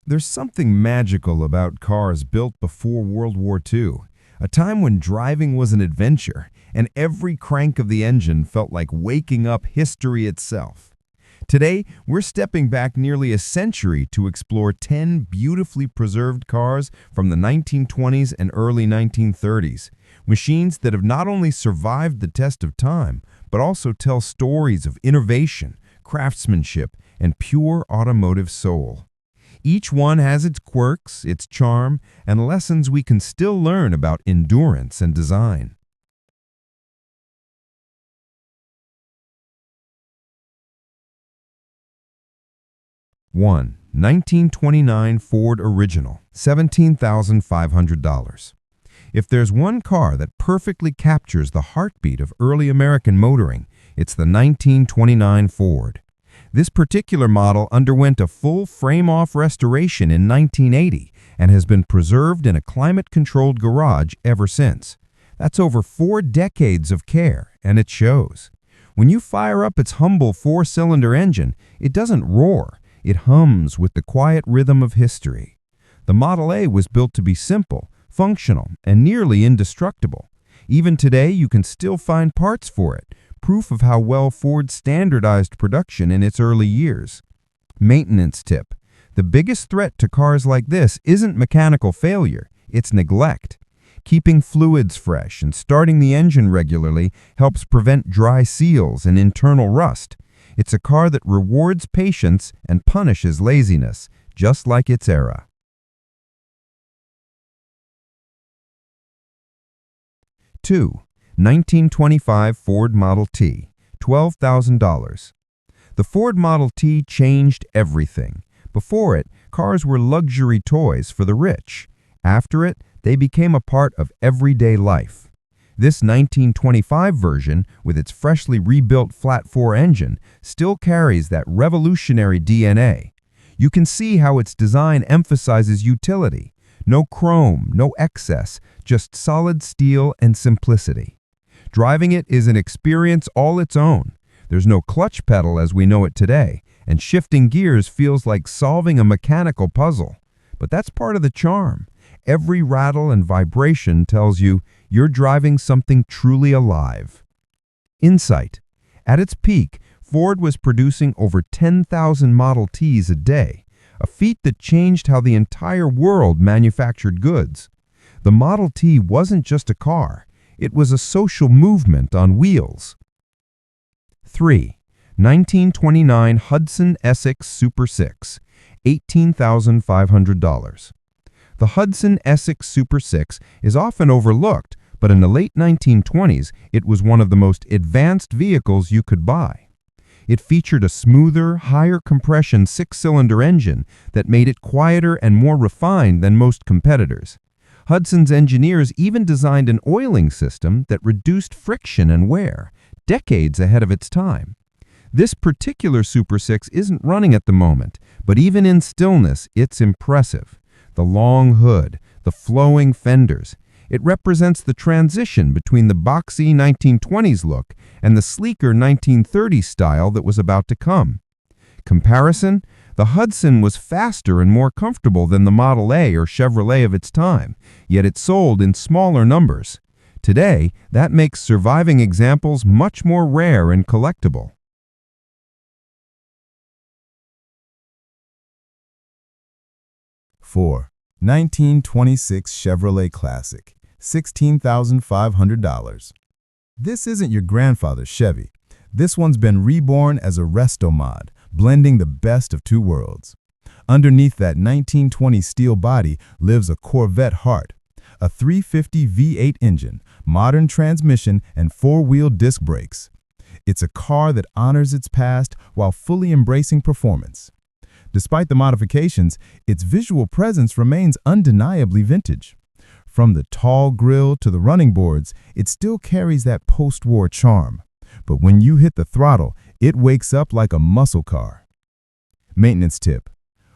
There's something magical about cars built before World War II, a time when driving was an adventure and every crank of the engine felt like waking up history itself. Today, we're stepping back nearly a century to explore 10 beautifully preserved cars from the 1920s and early 1930s, machines that have not only survived the test of time, but also tell stories of innovation, craftsmanship, and pure automotive soul. Each one has its quirks, its charm, and lessons we can still learn about endurance and design. 1. 1929 Ford Original, $17,500. If there's one car that perfectly captures the heartbeat of early American motoring, it's the 1929 Ford. This particular model underwent a full frame-off restoration in 1980 and has been preserved in a climate-controlled garage ever since. That's over 4 decades of care, and it shows. When you fire up its humble 4-cylinder engine, it doesn't roar. It hums with the quiet rhythm of history. The Model A was built to be simple, functional, and nearly indestructible. Even today, you can still find parts for it, proof of how well Ford standardized production in its early years. Maintenance tip. The biggest threat to cars like this isn't mechanical failure, it's neglect. Keeping fluids fresh and starting the engine regularly helps prevent dry seals and internal rust. It's a car that rewards patience and punishes laziness, just like its era. 2. 1925 Ford Model T, $12,000. The Ford Model T changed everything. Before it, cars were luxury toys for the rich. After it, they became a part of everyday life. This 1925 version, with its freshly rebuilt flat-4 engine, still carries that revolutionary DNA. You can see how its design emphasizes utility. No chrome, no excess, just solid steel and simplicity. Driving it is an experience all its own. There's no clutch pedal as we know it today, and shifting gears feels like solving a mechanical puzzle. But that's part of the charm. Every rattle and vibration tells you you're driving something truly alive. Insight. At its peak, Ford was producing over 10,000 Model Ts a day, a feat that changed how the entire world manufactured goods. The Model T wasn't just a car, it was a social movement on wheels. 3. 1929 Hudson Essex Super 6, $18,500. The Hudson Essex Super 6 is often overlooked, but in the late 1920s, it was one of the most advanced vehicles you could buy. It featured a smoother, higher compression 6-cylinder engine that made it quieter and more refined than most competitors. Hudson's engineers even designed an oiling system that reduced friction and wear, decades ahead of its time. This particular Super 6 isn't running at the moment, but even in stillness, it's impressive. The long hood, the flowing fenders. It represents the transition between the boxy 1920s look and the sleeker 1930s style that was about to come. Comparison? The Hudson was faster and more comfortable than the Model A or Chevrolet of its time, yet it sold in smaller numbers. Today, that makes surviving examples much more rare and collectible. 4. 1926 Chevrolet Classic, $16,500. This isn't your grandfather's Chevy. This one's been reborn as a resto mod, blending the best of two worlds. Underneath that 1920 steel body lives a Corvette heart, a 350 V8 engine, modern transmission, and 4-wheel disc brakes. It's a car that honors its past while fully embracing performance. Despite the modifications, its visual presence remains undeniably vintage. From the tall grille to the running boards, it still carries that post-war charm. But when you hit the throttle, it wakes up like a muscle car. Maintenance tip.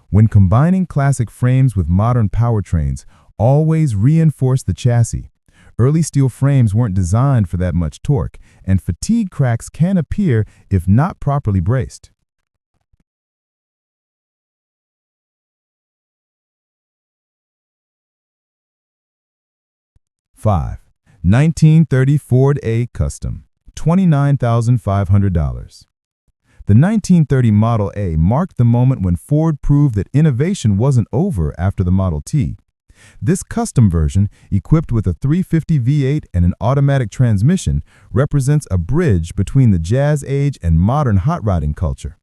When combining classic frames with modern powertrains, always reinforce the chassis. Early steel frames weren't designed for that much torque, and fatigue cracks can appear if not properly braced. 5. 1930 Ford A Custom, $29,500. The 1930 Model A marked the moment when Ford proved that innovation wasn't over after the Model T. This custom version, equipped with a 350 V8 and an automatic transmission, represents a bridge between the Jazz Age and modern hot rodding culture.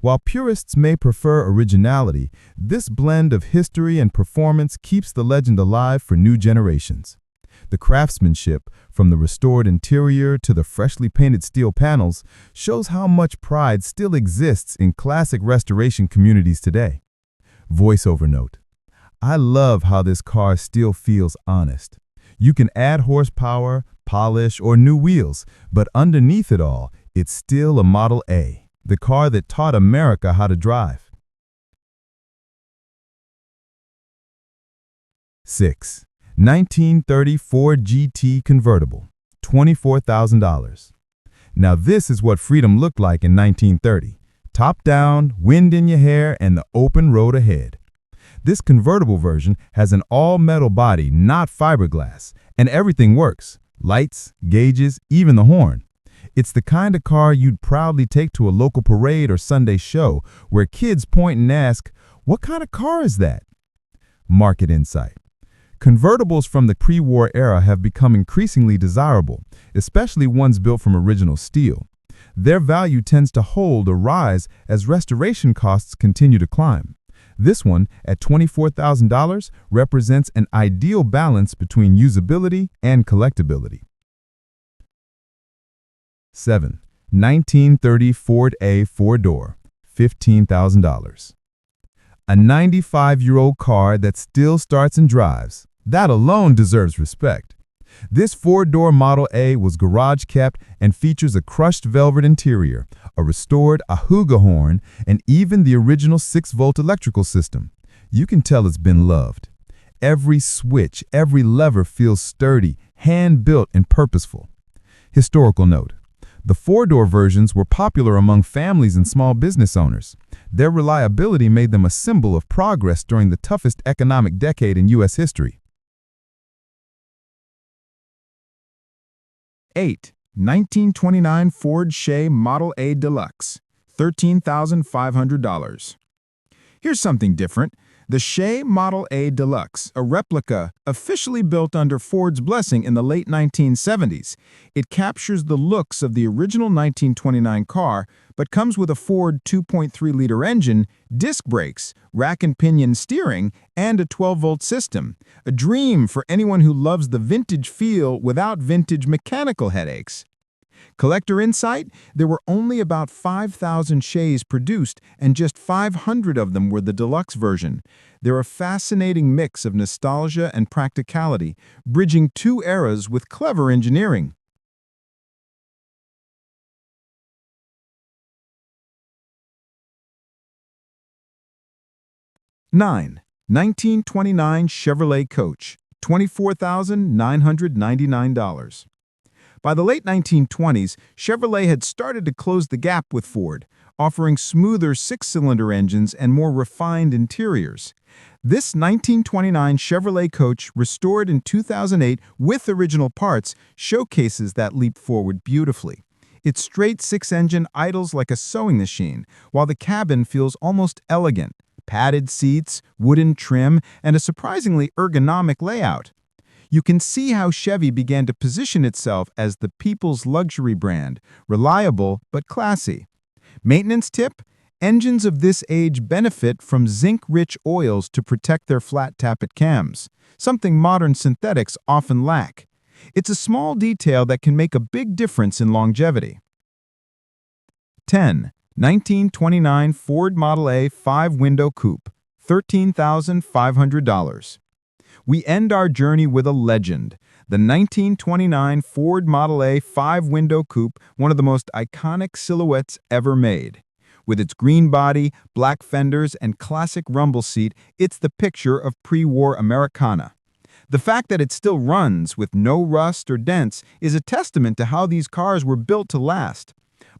While purists may prefer originality, this blend of history and performance keeps the legend alive for new generations. The craftsmanship, from the restored interior to the freshly painted steel panels, shows how much pride still exists in classic restoration communities today. Voiceover note: I love how this car still feels honest. You can add horsepower, polish, or new wheels, but underneath it all, it's still a Model A, the car that taught America how to drive. 6. 1930 Ford GT Convertible, $24,000. Now this is what freedom looked like in 1930. Top down, wind in your hair, and the open road ahead. This convertible version has an all-metal body, not fiberglass, and everything works. Lights, gauges, even the horn. It's the kind of car you'd proudly take to a local parade or Sunday show where kids point and ask, "What kind of car is that?" Market insight: convertibles from the pre-war era have become increasingly desirable, especially ones built from original steel. Their value tends to hold or rise as restoration costs continue to climb. This one, at $24,000, represents an ideal balance between usability and collectability. 7. 1930 Ford A four-door, $15,000. A 95-year-old car that still starts and drives. That alone deserves respect. This four-door Model A was garage-kept and features a crushed velvet interior, a restored Ahuga horn, and even the original 6-volt electrical system. You can tell it's been loved. Every switch, every lever feels sturdy, hand-built, and purposeful. Historical note: the four-door versions were popular among families and small business owners. Their reliability made them a symbol of progress during the toughest economic decade in U.S. history. 8. 1929 Ford Shay Model A Deluxe, $13,500. Here's something different. The Shay Model A Deluxe, a replica officially built under Ford's blessing in the late 1970s. It captures the looks of the original 1929 car, but comes with a Ford 2.3-liter engine, disc brakes, rack and pinion steering, and a 12-volt system. A dream for anyone who loves the vintage feel without vintage mechanical headaches. Collector insight: there were only about 5,000 Shays produced, and just 500 of them were the deluxe version. They're a fascinating mix of nostalgia and practicality, bridging two eras with clever engineering. 9. 1929 Chevrolet Coach, $24,999. By the late 1920s, Chevrolet had started to close the gap with Ford, offering smoother six-cylinder engines and more refined interiors. This 1929 Chevrolet Coach, restored in 2008 with original parts, showcases that leap forward beautifully. Its straight six-engine idles like a sewing machine, while the cabin feels almost elegant. Padded seats, wooden trim, and a surprisingly ergonomic layout. You can see how Chevy began to position itself as the people's luxury brand, reliable but classy. Maintenance tip: engines of this age benefit from zinc-rich oils to protect their flat tappet cams, something modern synthetics often lack. It's a small detail that can make a big difference in longevity. 10. 1929 Ford Model A 5-window coupe, $13,500. We end our journey with a legend, the 1929 Ford Model A 5-window coupe, one of the most iconic silhouettes ever made. With its green body, black fenders, and classic rumble seat, it's the picture of pre-war Americana. The fact that it still runs with no rust or dents is a testament to how these cars were built to last.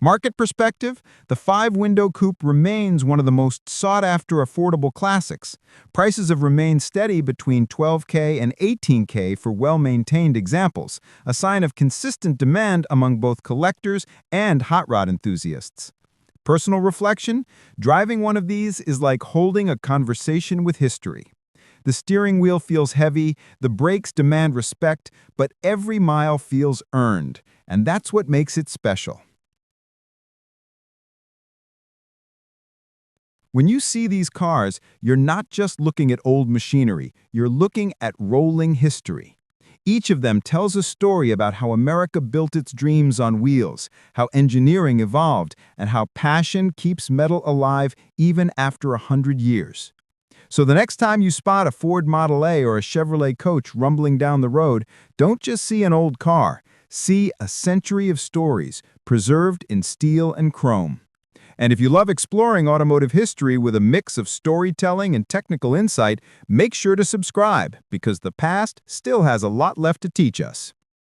Market perspective, the five-window coupe remains one of the most sought-after affordable classics. Prices have remained steady between $12K and $18K for well-maintained examples, a sign of consistent demand among both collectors and hot rod enthusiasts. Personal reflection, driving one of these is like holding a conversation with history. The steering wheel feels heavy, the brakes demand respect, but every mile feels earned, and that's what makes it special. When you see these cars, you're not just looking at old machinery, you're looking at rolling history. Each of them tells a story about how America built its dreams on wheels, how engineering evolved, and how passion keeps metal alive even after 100 years. So the next time you spot a Ford Model A or a Chevrolet Coach rumbling down the road, don't just see an old car, see a century of stories preserved in steel and chrome. And if you love exploring automotive history with a mix of storytelling and technical insight, make sure to subscribe because the past still has a lot left to teach us.